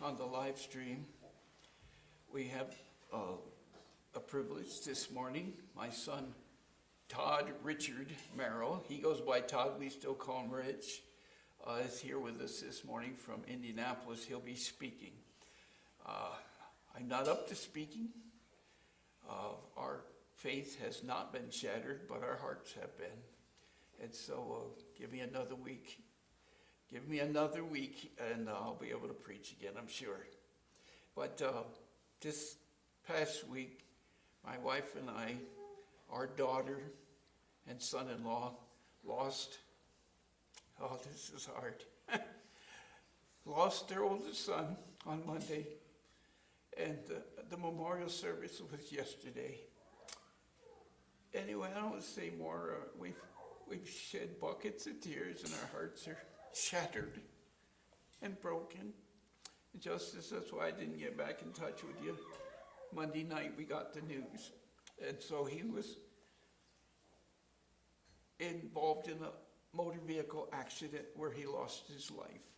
on the live stream. We have a privilege this morning. My son, Todd Richard Merrill, he goes by Todd, we still call him Rich, is here with us this morning from Indianapolis. He'll be speaking. I'm not up to speaking. Our faith has not been shattered, but our hearts have been. And so give me another week. Give me another week and I'll be able to preach again, I'm sure. But this past week, my wife and I, our daughter and son-in-law lost, oh, this is hard, lost their oldest son on Monday. And the memorial service was yesterday. Anyway, I don't want to say more. We've shed buckets of tears and our hearts are shattered and broken. Justice, that's why I didn't get back in touch with you. Monday night we got the news. And so he was involved in a motor vehicle accident where he lost his life.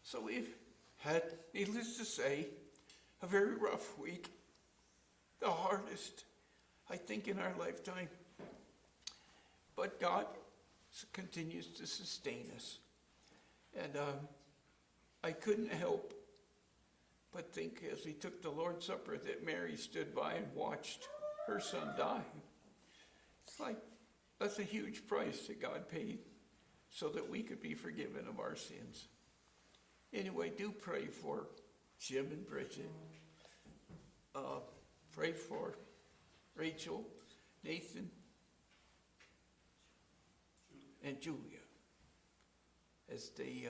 So we've had, needless to say, a very rough week. The hardest, I think, in our lifetime. But God continues to sustain us. And I couldn't help but think as we took the Lord's Supper that Mary stood by and watched her son die. It's like, that's a huge price that God paid so that we could be forgiven of our sins. Anyway, do pray for Jim and Bridget. Pray for Rachel, Nathan, and Julia as they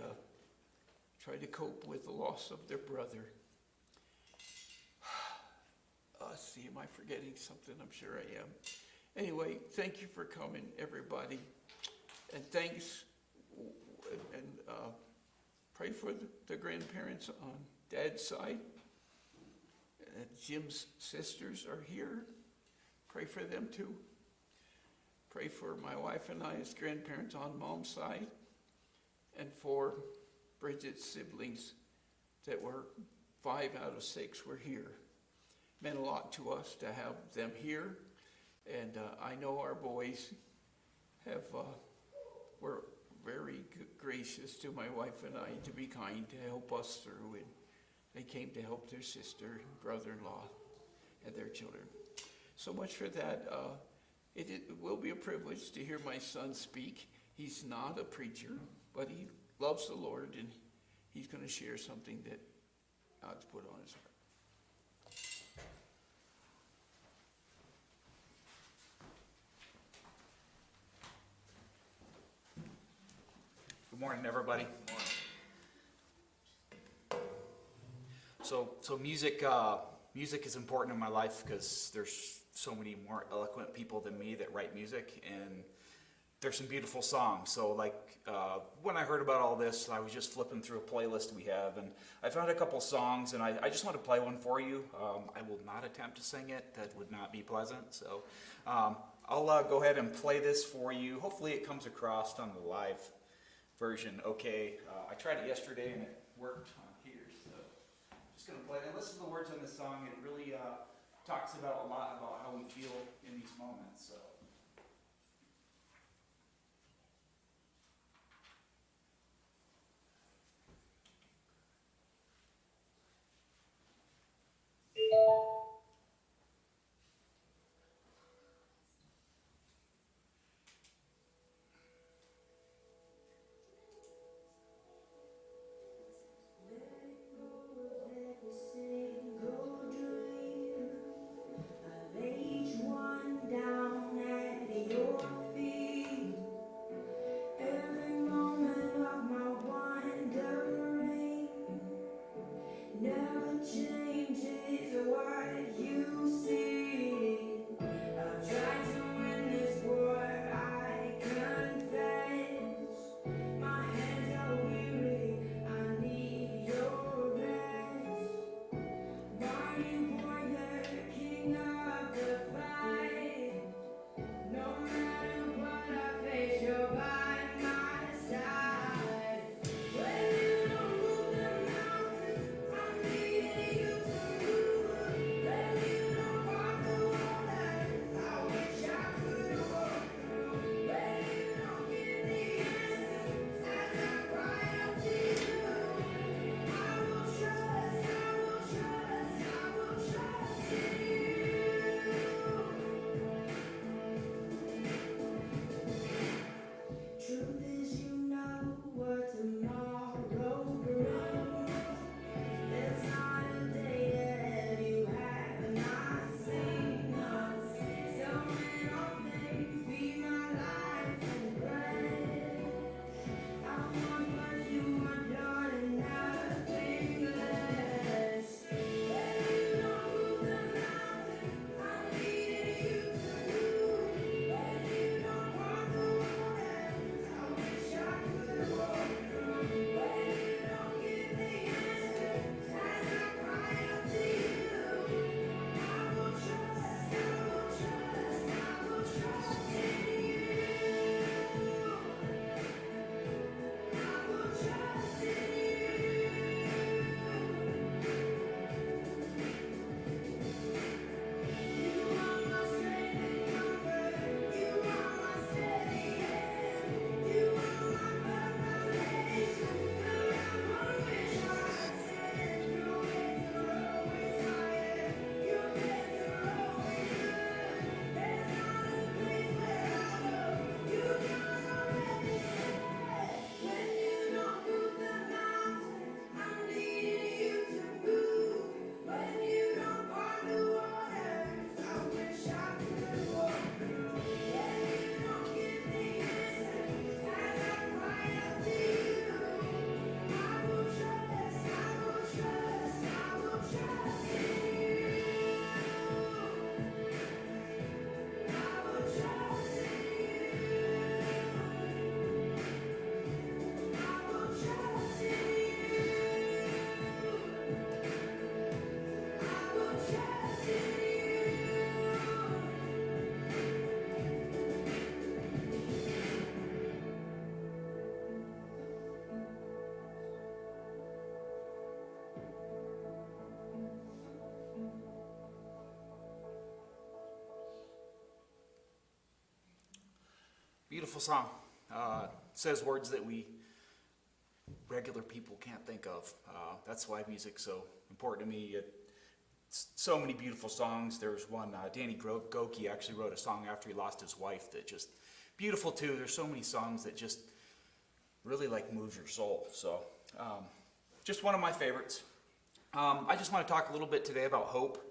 try to cope with the loss of their brother. See, am I forgetting something? I'm sure I am. Anyway, thank you for coming, everybody. And thanks, and pray for the grandparents on Dad's side. Jim's sisters are here. Pray for them too. Pray for my wife and I as grandparents on Mom's side. And for Bridget's siblings that were 5 out of 6 were here. Meant a lot to us to have them here. And I know our boys were very gracious to my wife and I to be kind, to help us through. And they came to help their sister and brother-in-law and their children. So much for that. It will be a privilege to hear my son speak. He's not a preacher, but he loves the Lord, and he's going to share something that God's put on his heart. Good morning, everybody. So music is important in my life because there's so many more eloquent people than me that write music, and there's some beautiful songs. So like when I heard about all this, I was just flipping through a playlist we have, and I found a couple songs, and I just want to play one for you. I will not attempt to sing it. That would not be pleasant. So I'll go ahead and play this for you. Hopefully it comes across on the live version okay. I tried it yesterday and it worked on here, so I'm just going to play it. And listen to the words on this song. It really talks about a lot about how we feel in these moments. So. beautiful song. Says words that we regular people can't think of. That's why music's so important to me. So many beautiful songs. There's one, Danny Goki actually wrote a song after he lost his wife that just beautiful too. There's so many songs that just really like moves your soul. So just one of my favorites. I just want to talk a little bit today about hope.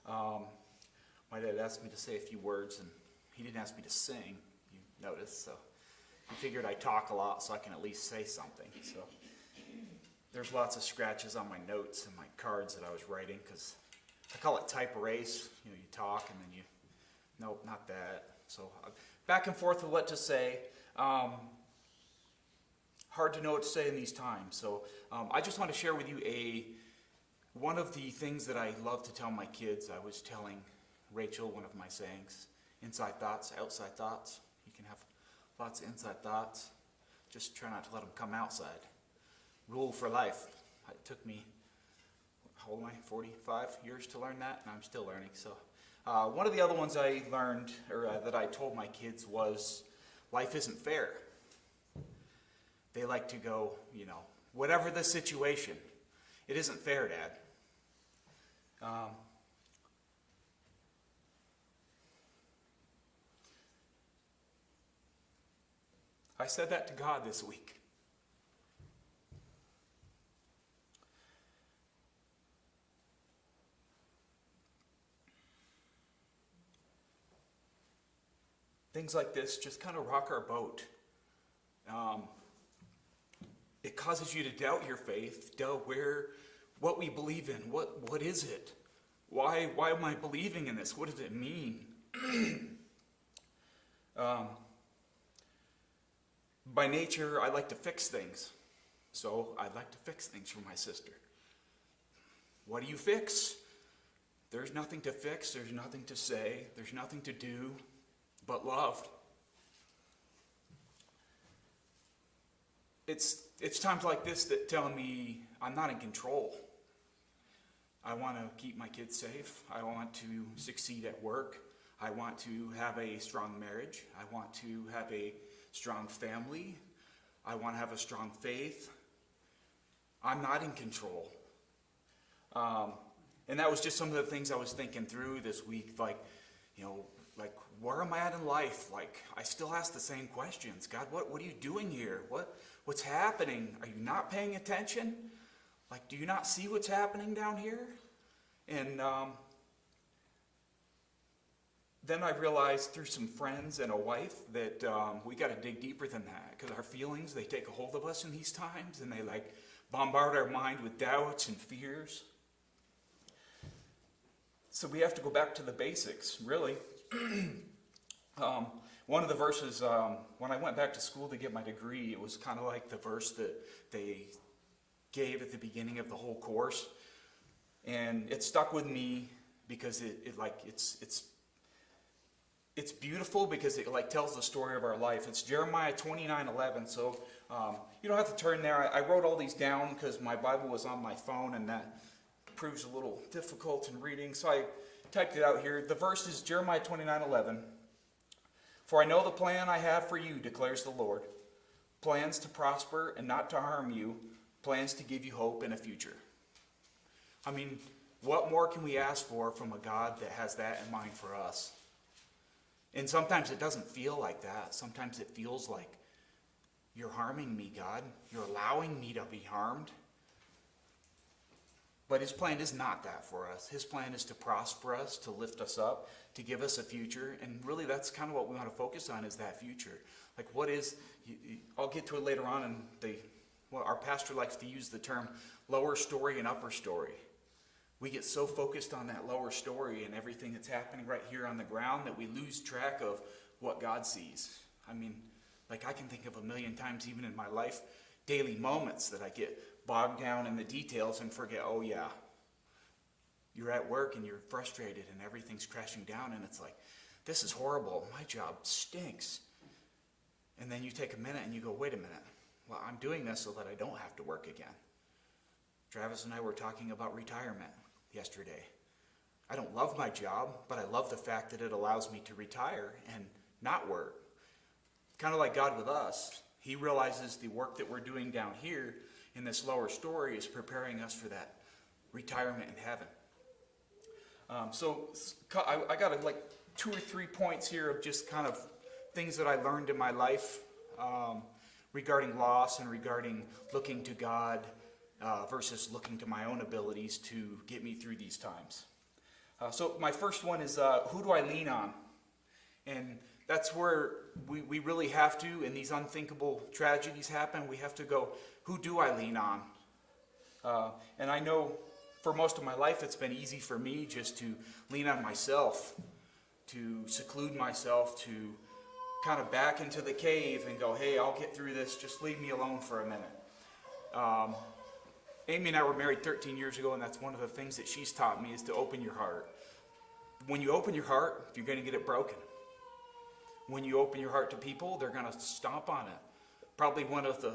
My dad asked me to say a few words, and he didn't ask me to sing, you noticed, so he figured I talk a lot so I can at least say something. So there's lots of scratches on my notes and my cards that I was writing, because I call it type erase. You talk and then nope, not that. So back and forth with what to say. Hard to know what to say in these times. So I just want to share with you one of the things that I love to tell my kids. I was telling Rachel one of my sayings: inside thoughts, outside thoughts. You can have lots of inside thoughts. Just try not to let them come outside. Rule for life. It took me, how old am I, 45 years to learn that, and I'm still learning. So one of the other ones I learned, or that I told my kids, was life isn't fair. They like to go, whatever the situation, it isn't fair, Dad. I said that to God this week. Things like this just kind of rock our boat. It causes you to doubt your faith, doubt what we believe in. What is it? Why am I believing in this? What does it mean? By nature, I like to fix things. So I'd like to fix things for my sister. What do you fix? There's nothing to fix. There's nothing to say. There's nothing to do but love. It's times like this that tell me I'm not in control. I want to keep my kids safe. I want to succeed at work. I want to have a strong marriage. I want to have a strong family. I want to have a strong faith. I'm not in control. And that was just some of the things I was thinking through this week. Like where am I at in life? I still ask the same questions. God, what are you doing here? What's happening? Are you not paying attention? Do you not see what's happening down here? And then I realized through some friends and a wife that we got to dig deeper than that, because our feelings, they take a hold of us in these times, and they bombard our mind with doubts and fears. So we have to go back to the basics, really. One of the verses, when I went back to school to get my degree, it was kind of like the verse that they gave at the beginning of the whole course. And it stuck with me because it's beautiful, because it tells the story of our life. It's Jeremiah 29:11. So you don't have to turn there. I wrote all these down because my Bible was on my phone, and that proves a little difficult in reading. So I typed it out here. The verse is Jeremiah 29:11. For I know the plan I have for you, declares the Lord. Plans to prosper and not to harm you. Plans to give you hope and a future. I mean, what more can we ask for from a God that has that in mind for us? And sometimes it doesn't feel like that. Sometimes it feels like, you're harming me, God. You're allowing me to be harmed. But his plan is not that for us. His plan is to prosper us, to lift us up, to give us a future. And really, that's kind of what we want to focus on, is that future. I'll get to it later on, and our pastor likes to use the term lower story and upper story. We get so focused on that lower story and everything that's happening right here on the ground that we lose track of what God sees. I mean, I can think of a million times, even in my life, daily moments that I get bogged down in the details and forget, oh yeah, you're at work and you're frustrated and everything's crashing down, and it's like, this is horrible. My job stinks. And then you take a minute and you go, wait a minute. Well, I'm doing this so that I don't have to work again. Travis and I were talking about retirement yesterday. I don't love my job, but I love the fact that it allows me to retire and not work. kind of like God with us, he realizes the work that we're doing down here in this lower story is preparing us for that retirement in heaven. So I got like 2 or 3 points here of just kind of things that I learned in my life regarding loss and regarding looking to God versus looking to my own abilities to get me through these times. So my first one is, who do I lean on? And that's where we really have to, and these unthinkable tragedies happen, we have to go, who do I lean on? And I know for most of my life it's been easy for me just to lean on myself, to seclude myself, to kind of back into the cave and go, hey, I'll get through this, just leave me alone for a minute. Amy and I were married 13 years ago, and that's one of the things that she's taught me is to open your heart. When you open your heart, you're going to get it broken. When you open your heart to people, they're going to stomp on it. Probably one of the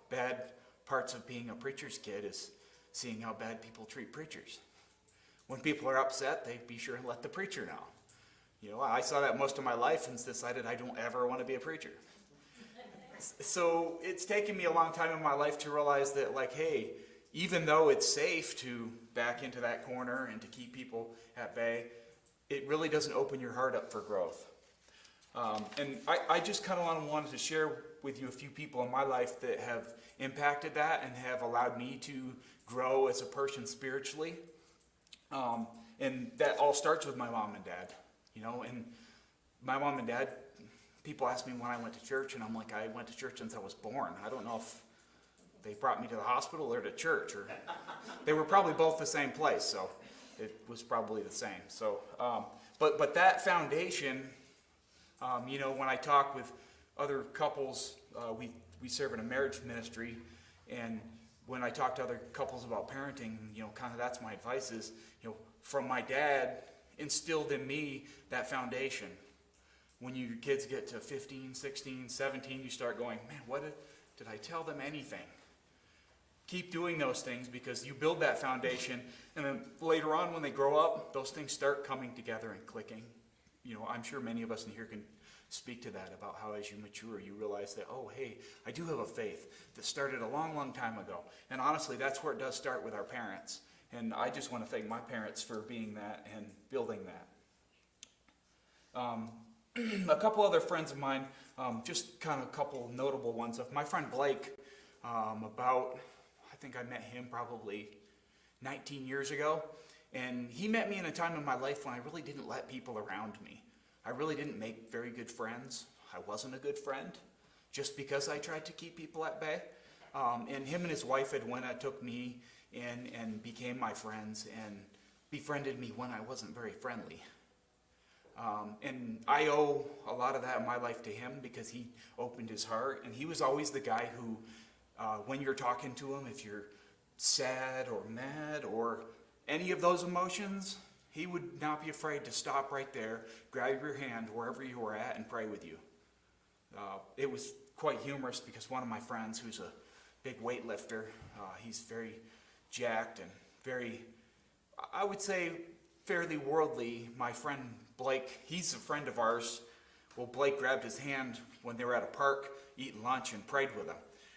bad parts of being a preacher's kid is seeing how bad people treat preachers. When people are upset, they be sure and let the preacher know. You know, I saw that most of my life and decided I don't ever want to be a preacher. So it's taken me a long time in my life to realize that, like, hey, even though it's safe to back into that corner and to keep people at bay, it really doesn't open your heart up for growth. And I just kind of wanted to share with you a few people in my life that have impacted that and have allowed me to grow as a person spiritually. And that all starts with my mom and dad, you know, and my mom and dad, people ask me when I went to church, and I'm like, I went to church since I was born. I don't know if they brought me to the hospital or to church, or they were probably both the same place, so it was probably the same. So, but that foundation, you know, when I talk with other couples, we serve in a marriage ministry, and when I talk to other couples about parenting, you know, kind of that's my advice is, you know, from my dad instilled in me that foundation. When your kids get to 15, 16, 17, you start going, man, what did I tell them anything? Keep doing those things because you build that foundation, and then later on when they grow up, those things start coming together and clicking. You know, I'm sure many of us in here can speak to that about how as you mature, you realize that, oh, hey, I do have a faith that started a long, long time ago. And honestly, that's where it does start with our parents. And I just want to thank my parents for being that and building that. A couple other friends of mine, just kind of a couple notable ones. My friend Blake, I think I met him probably 19 years ago. And he met me in a time in my life when I really didn't let people around me. I really didn't make very good friends. I wasn't a good friend just because I tried to keep people at bay. And him and his wife Edwina took me in and became my friends and befriended me when I wasn't very friendly. And I owe a lot of that in my life to him because he opened his heart. And he was always the guy who, when you're talking to him, if you're sad or mad or any of those emotions, he would not be afraid to stop right there, grab your hand wherever you were at, and pray with you. It was quite humorous because one of my friends, who's a big weightlifter, he's very jacked and very, I would say, fairly worldly. My friend Blake, he's a friend of ours. Well, Blake grabbed his hand when they were at a park eating lunch and prayed with him.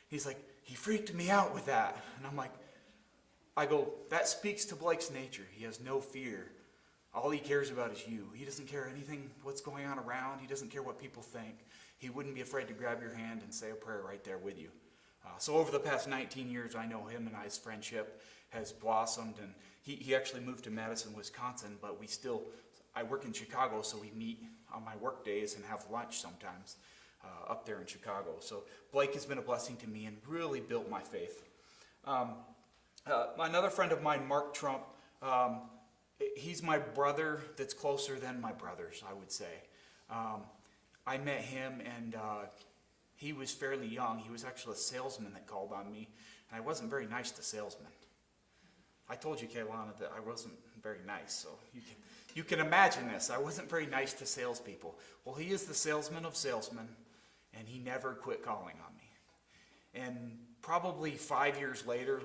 He's like, he freaked me out with that. And I'm like, I go, that speaks to Blake's nature. He has no fear. All he cares about is you. He doesn't care anything what's going on around. He doesn't care what people think. He wouldn't be afraid to grab your hand and say a prayer right there with you. So over the past 19 years, I know him and I's friendship has blossomed, and he actually moved to Madison, Wisconsin, but I work in Chicago, so we meet on my work days and have lunch sometimes up there in Chicago. So Blake has been a blessing to me and really built my faith. Another friend of mine, Mark Trump, he's my brother that's closer than my brothers, I would say. I met him, and he was fairly young. He was actually a salesman that called on me, and I wasn't very nice to salesmen. I told you, Kaylana, that I wasn't very nice, so you can imagine this. I wasn't very nice to salespeople. Well, he is the salesman of salesmen, and he never quit calling on me. And probably 5 years later,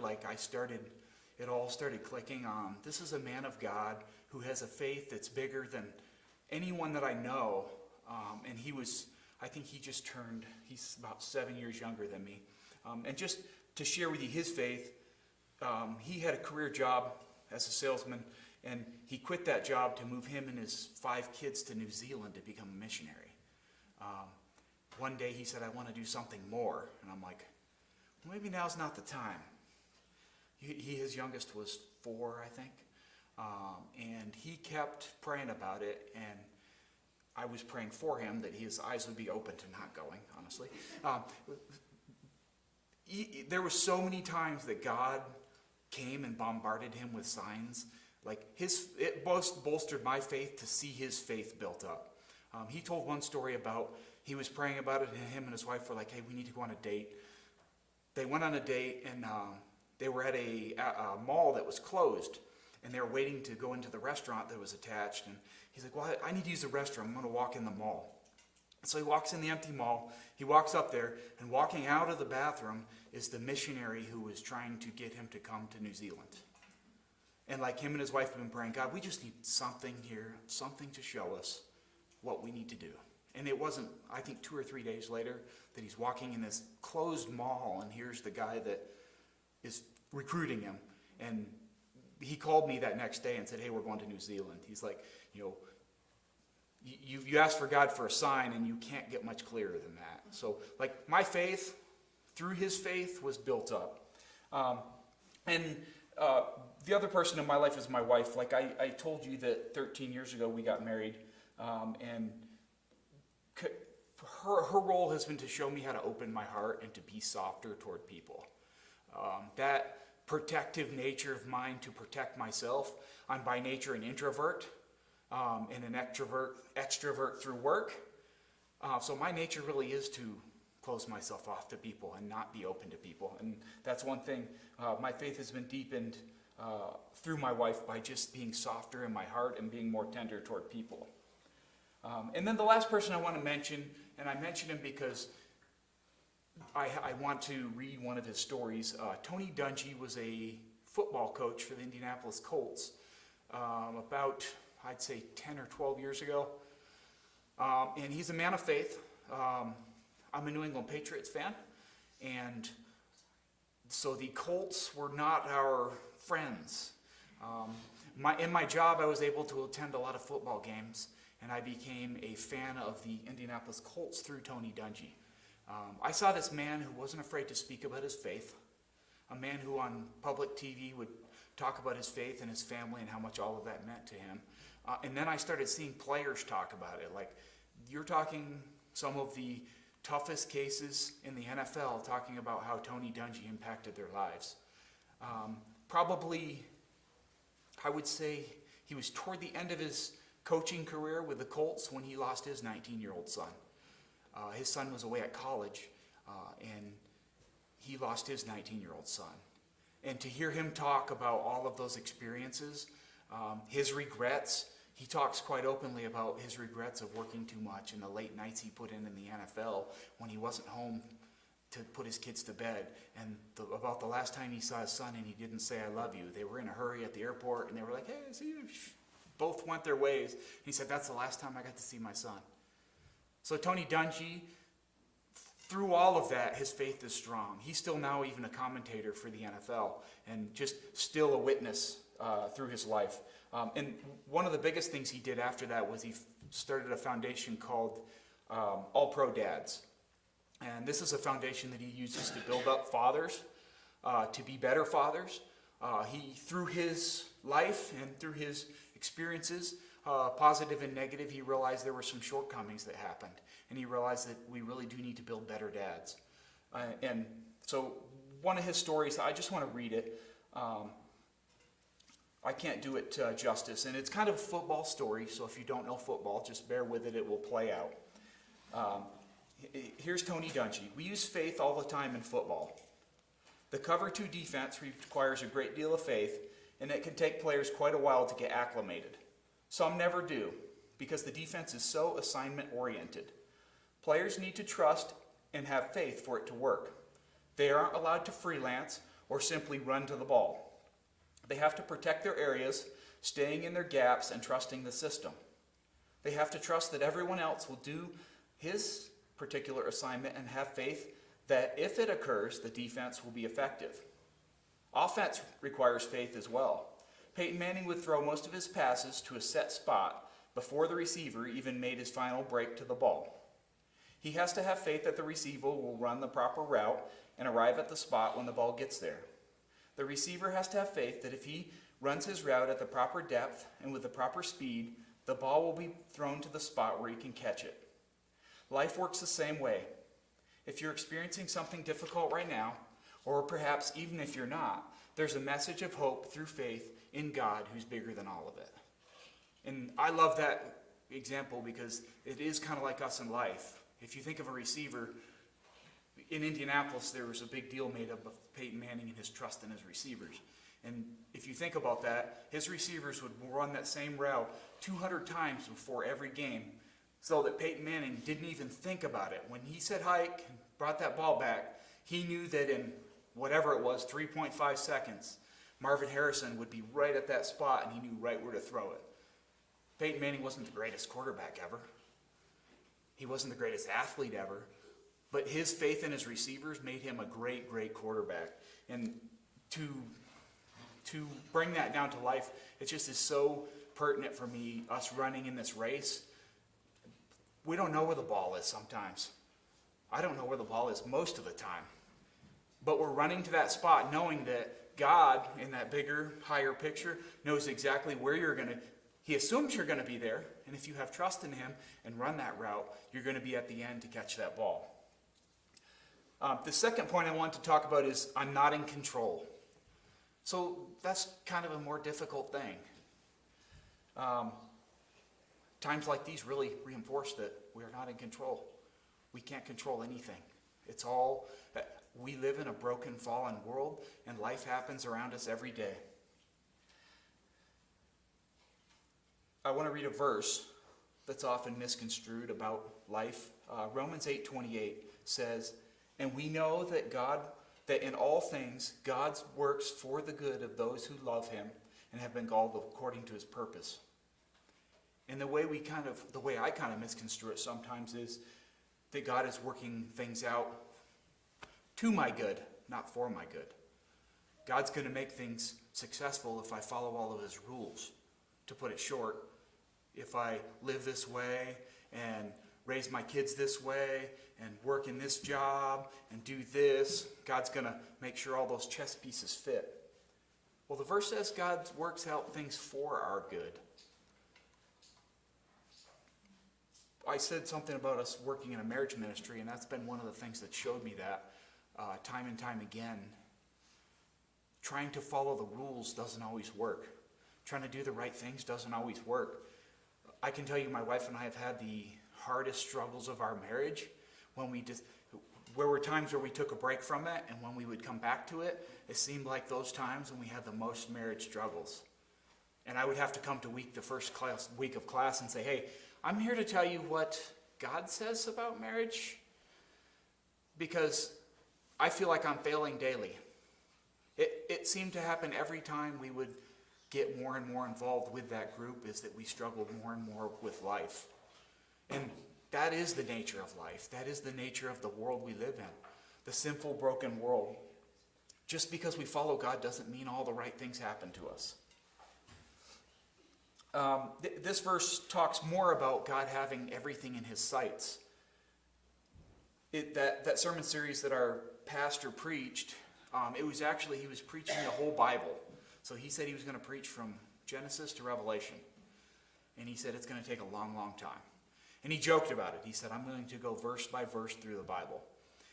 it all started clicking on, this is a man of God who has a faith that's bigger than anyone that I know. And I think he's about 7 years younger than me. And just to share with you his faith, he had a career job as a salesman, and he quit that job to move him and his 5 kids to New Zealand to become a missionary. One day he said, I want to do something more. And I'm like, well, maybe now's not the time. His youngest was 4, I think. And he kept praying about it, and I was praying for him that his eyes would be open to not going, honestly. There were so many times that God came and bombarded him with signs. Like it bolstered my faith to see his faith built up. He told one story about he was praying about it, and him and his wife were like, hey, we need to go on a date. They went on a date, and they were at a mall that was closed, and they were waiting to go into the restaurant that was attached. And he's like, well, I need to use the restroom. I'm going to walk in the mall. So he walks in the empty mall. He walks up there, and walking out of the bathroom is the missionary who was trying to get him to come to New Zealand. And like him and his wife have been praying, God, we just need something here, something to show us what we need to do. And it wasn't, I think, 2 or 3 days later that he's walking in this closed mall, and here's the guy that is recruiting him. And he called me that next day and said, hey, we're going to New Zealand. He's like, you ask for God for a sign, and you can't get much clearer than that. So, like, my faith, through his faith, was built up. The other person in my life is my wife. Like, I told you that 13 years ago we got married, and her role has been to show me how to open my heart and to be softer toward people. That protective nature of mine to protect myself. I'm by nature an introvert and an extrovert through work. So my nature really is to close myself off to people and not be open to people. And that's one thing. My faith has been deepened through my wife by just being softer in my heart and being more tender toward people. And then the last person I want to mention, and I mention him because I want to read one of his stories. Tony Dungy was a football coach for the Indianapolis Colts about, I'd say, 10 or 12 years ago. And he's a man of faith. I'm a New England Patriots fan. And so the Colts were not our friends. In my job, I was able to attend a lot of football games, and I became a fan of the Indianapolis Colts through Tony Dungy. I saw this man who wasn't afraid to speak about his faith, a man who on public TV would talk about his faith and his family and how much all of that meant to him. And then I started seeing players talk about it. Like, you're talking some of the toughest cases in the NFL, talking about how Tony Dungy impacted their lives. Probably, I would say, he was toward the end of his coaching career with the Colts when he lost his 19-year-old son. His son was away at college, and he lost his 19-year-old son. And to hear him talk about all of those experiences, his regrets, he talks quite openly about his regrets of working too much and the late nights he put in the NFL when he wasn't home to put his kids to bed. And about the last time he saw his son and he didn't say, I love you. They were in a hurry at the airport, and they were like, hey, see you. Both went their ways. He said, that's the last time I got to see my son. So Tony Dungy, through all of that, his faith is strong. He's still now even a commentator for the NFL and just still a witness through his life. And one of the biggest things he did after that was he started a foundation called All Pro Dads. And this is a foundation that he uses to build up fathers, to be better fathers. Through his life and through his experiences, positive and negative, he realized there were some shortcomings that happened. And he realized that we really do need to build better dads. And so one of his stories, I just want to read it. I can't do it justice. And it's kind of a football story, so if you don't know football, just bear with it. It will play out. Here's Tony Dungy. We use faith all the time in football. The cover 2 defense requires a great deal of faith, and it can take players quite a while to get acclimated. Some never do, because the defense is so assignment-oriented. Players need to trust and have faith for it to work. They aren't allowed to freelance or simply run to the ball. They have to protect their areas, staying in their gaps and trusting the system. They have to trust that everyone else will do his particular assignment and have faith that if it occurs, the defense will be effective. Offense requires faith as well. Peyton Manning would throw most of his passes to a set spot before the receiver even made his final break to the ball. He has to have faith that the receiver will run the proper route and arrive at the spot when the ball gets there. The receiver has to have faith that if he runs his route at the proper depth and with the proper speed, the ball will be thrown to the spot where he can catch it. Life works the same way. If you're experiencing something difficult right now, or perhaps even if you're not, there's a message of hope through faith in God who's bigger than all of it. And I love that example because it is kind of like us in life. If you think of a receiver, in Indianapolis there was a big deal made up of Peyton Manning and his trust in his receivers. And if you think about that, his receivers would run that same route 200 times before every game, so that Peyton Manning didn't even think about it. When he said hike and brought that ball back, he knew that in whatever it was, 3.5 seconds, Marvin Harrison would be right at that spot and he knew right where to throw it. Peyton Manning wasn't the greatest quarterback ever. He wasn't the greatest athlete ever. But his faith in his receivers made him a great, great quarterback. And to bring that down to life, it just is so pertinent for me, us running in this race. We don't know where the ball is sometimes. I don't know where the ball is most of the time. But we're running to that spot knowing that God, in that bigger, higher picture, knows exactly where you're going to. He assumes you're going to be there. And if you have trust in him and run that route, you're going to be at the end to catch that ball. The second point I want to talk about is I'm not in control. So that's kind of a more difficult thing. Times like these really reinforce that we are not in control. We can't control anything. It's all, we live in a broken, fallen world, and life happens around us every day. I want to read a verse that's often misconstrued about life. Romans 8:28 says, "And we know that in all things God works for the good of those who love him and have been called according to his purpose." And the way I kind of misconstrue it sometimes is that God is working things out to my good, not for my good. God's going to make things successful if I follow all of his rules. To put it short, if I live this way and raise my kids this way and work in this job and do this, God's going to make sure all those chess pieces fit. Well, the verse says God works out things for our good. I said something about us working in a marriage ministry, and that's been one of the things that showed me that time and time again. Trying to follow the rules doesn't always work. Trying to do the right things doesn't always work. I can tell you my wife and I have had the hardest struggles of our marriage where were times where we took a break from it, and when we would come back to it, it seemed like those times when we had the most marriage struggles. And I would have to come to the first week of class and say, "Hey, I'm here to tell you what God says about marriage, because I feel like I'm failing daily." It seemed to happen every time we would get more and more involved with that group, is that we struggled more and more with life. And that is the nature of life. That is the nature of the world we live in, the sinful, broken world. Just because we follow God doesn't mean all the right things happen to us. This verse talks more about God having everything in his sights. That sermon series that our pastor preached, he was preaching the whole Bible. So he said he was going to preach from Genesis to Revelation. And he said it's going to take a long, long time. And he joked about it. He said, "I'm going to go verse by verse through the Bible."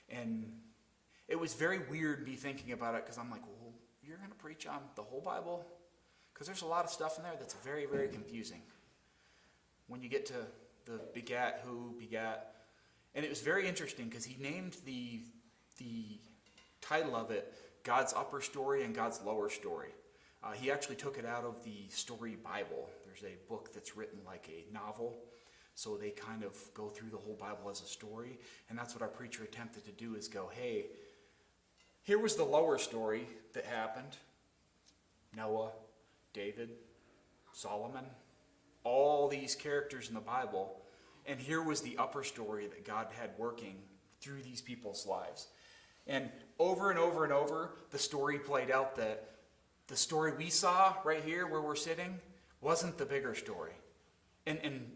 And it was very weird me thinking about it, because I'm like, well, you're going to preach on the whole Bible? Because there's a lot of stuff in there that's very, very confusing. When you get to the begat, who begat. And it was very interesting because he named the title of it God's Upper Story and God's Lower Story. He actually took it out of the Story Bible. There's a book that's written like a novel. So they kind of go through the whole Bible as a story. And that's what our preacher attempted to do, is go, hey, here was the lower story that happened. Noah, David, Solomon. all these characters in the Bible, and here was the upper story that God had working through these people's lives. And over and over and over, the story played out that the story we saw right here where we're sitting wasn't the bigger story. And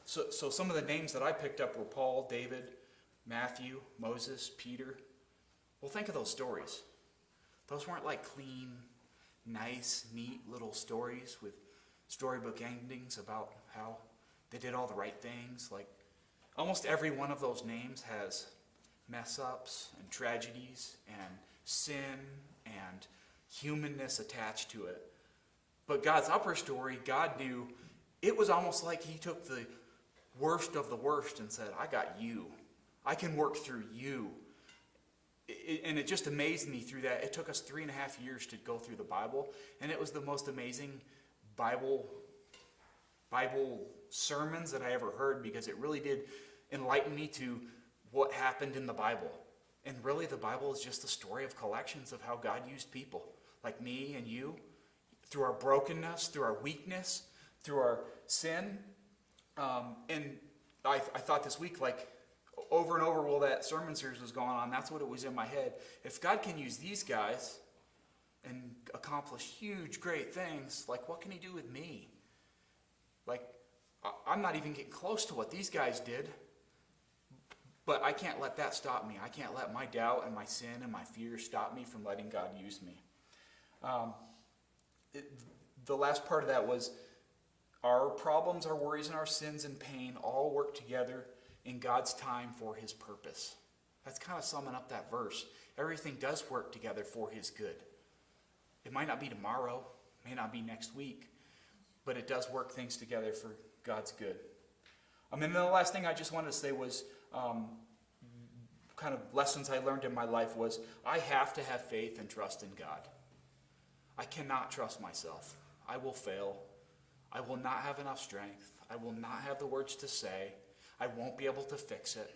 so some of the names that I picked up were Paul, David, Matthew, Moses, Peter. Well, think of those stories. Those weren't like clean, nice, neat little stories with storybook endings about how they did all the right things. Like, almost every one of those names has mess-ups and tragedies and sin and humanness attached to it. But God's upper story, God knew, it was almost like he took the worst of the worst and said, I got you. I can work through you. And it just amazed me through that. It took us 3.5 years to go through the Bible, and it was the most amazing Bible sermons that I ever heard, because it really did enlighten me to what happened in the Bible. And really, the Bible is just a story of collections of how God used people like me and you through our brokenness, through our weakness, through our sin. And I thought this week, like, over and over while that sermon series was going on, that's what it was in my head. If God can use these guys and accomplish huge, great things, like, what can he do with me? Like, I'm not even getting close to what these guys did, but I can't let that stop me. I can't let my doubt and my sin and my fear stop me from letting God use me. The last part of that was our problems, our worries, and our sins and pain all work together in God's time for his purpose. That's kind of summing up that verse. Everything does work together for his good. It might not be tomorrow, may not be next week, but it does work things together for God's good. And then the last thing I just wanted to say was kind of lessons I learned in my life was I have to have faith and trust in God. I cannot trust myself. I will fail. I will not have enough strength. I will not have the words to say. I won't be able to fix it.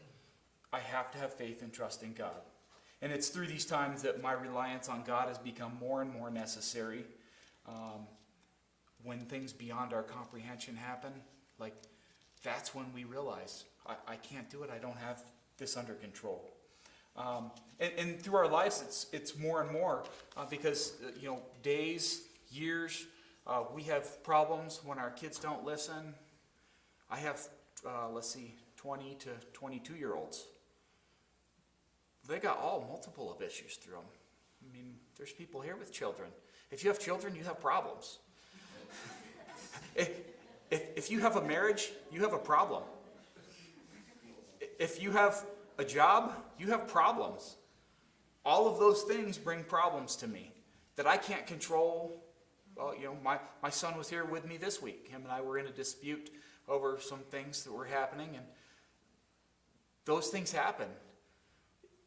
I have to have faith and trust in God. And it's through these times that my reliance on God has become more and more necessary. When things beyond our comprehension happen, like, that's when we realize, I can't do it. I don't have this under control. And through our lives, it's more and more because, days, years, we have problems when our kids don't listen. I have, 20 to 22-year-olds. They got all multiple of issues through them. I mean, there's people here with children. If you have children, you have problems. If you have a marriage, you have a problem. If you have a job, you have problems. All of those things bring problems to me that I can't control. Well, my son was here with me this week. Him and I were in a dispute over some things that were happening, and those things happen.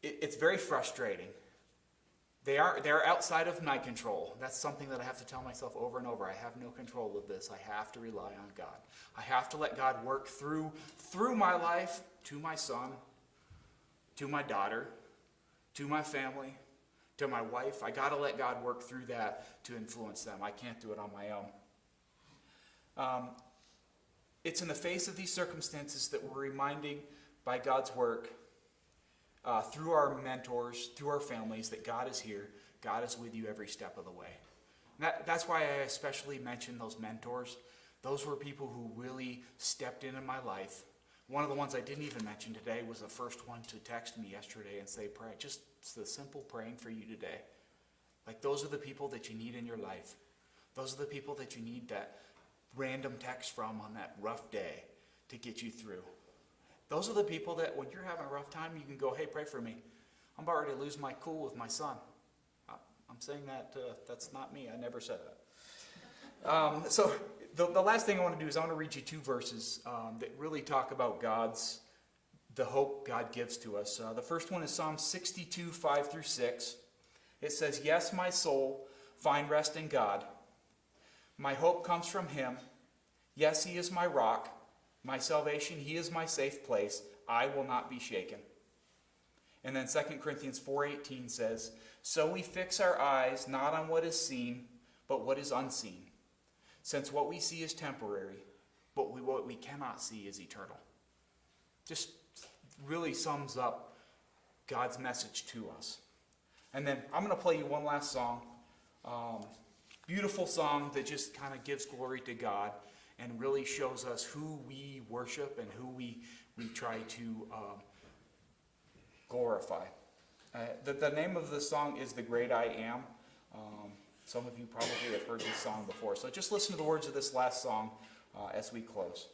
It's very frustrating. They're outside of my control. That's something that I have to tell myself over and over. I have no control of this. I have to rely on God. I have to let God work through my life, to my son, to my daughter, to my family, to my wife. I got to let God work through that to influence them. I can't do it on my own. It's in the face of these circumstances that we're reminding by God's work, through our mentors, through our families, that God is here. God is with you every step of the way. And that's why I especially mentioned those mentors. Those were people who really stepped in my life. One of the ones I didn't even mention today was the first one to text me yesterday and say, pray, just the simple praying for you today. Like, those are the people that you need in your life. Those are the people that you need that random text from on that rough day to get you through. Those are the people that when you're having a rough time, you can go, hey, pray for me. I'm about ready to lose my cool with my son. I'm saying that that's not me. I never said that. So the last thing I want to do is I want to read you 2 verses that really talk about the hope God gives to us. The first one is Psalm 62, 5 through 6. It says, yes, my soul, find rest in God. My hope comes from him. Yes, he is my rock. My salvation, he is my safe place. I will not be shaken. And then 2 Corinthians 4:18 says, so we fix our eyes not on what is seen, but what is unseen. Since what we see is temporary, but what we cannot see is eternal. Just really sums up God's message to us. And then I'm going to play you one last song. Beautiful song that just kind of gives glory to God and really shows us who we worship and who we try to glorify. The name of the song is The Great I Am. Some of you probably have heard this song before. So just listen to the words of this last song as we close.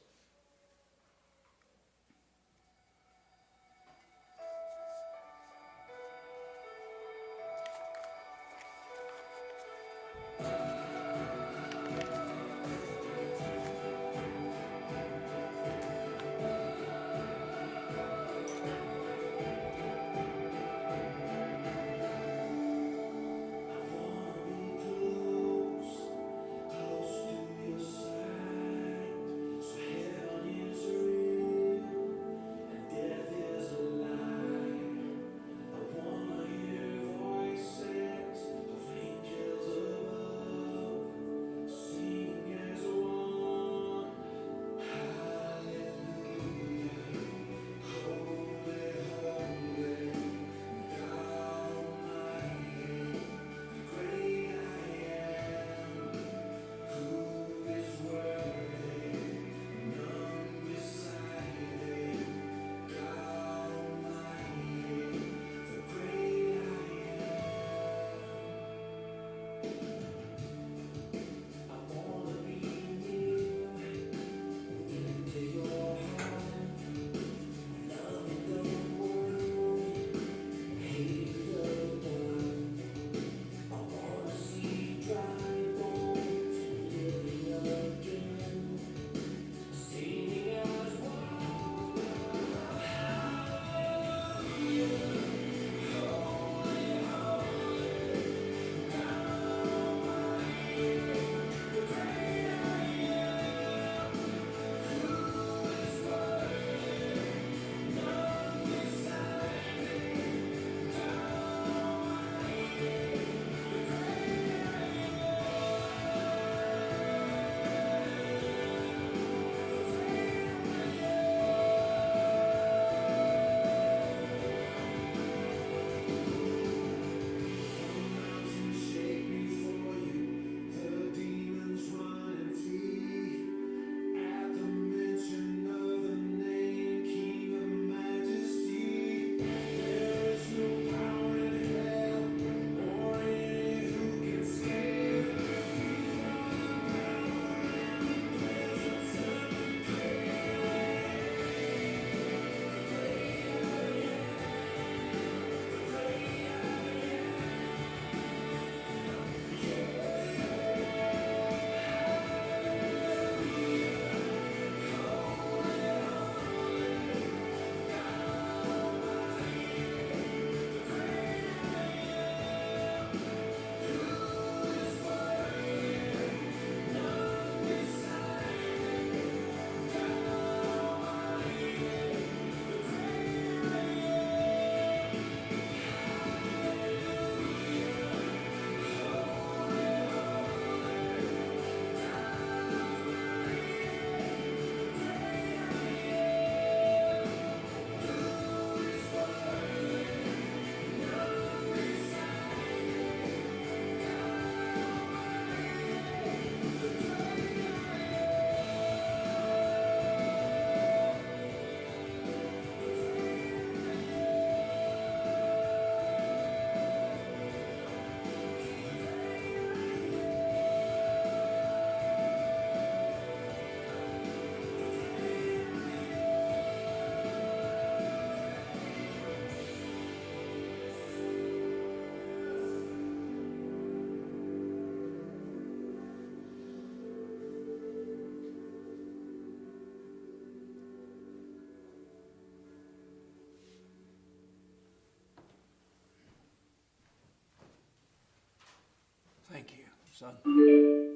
Thank you, son.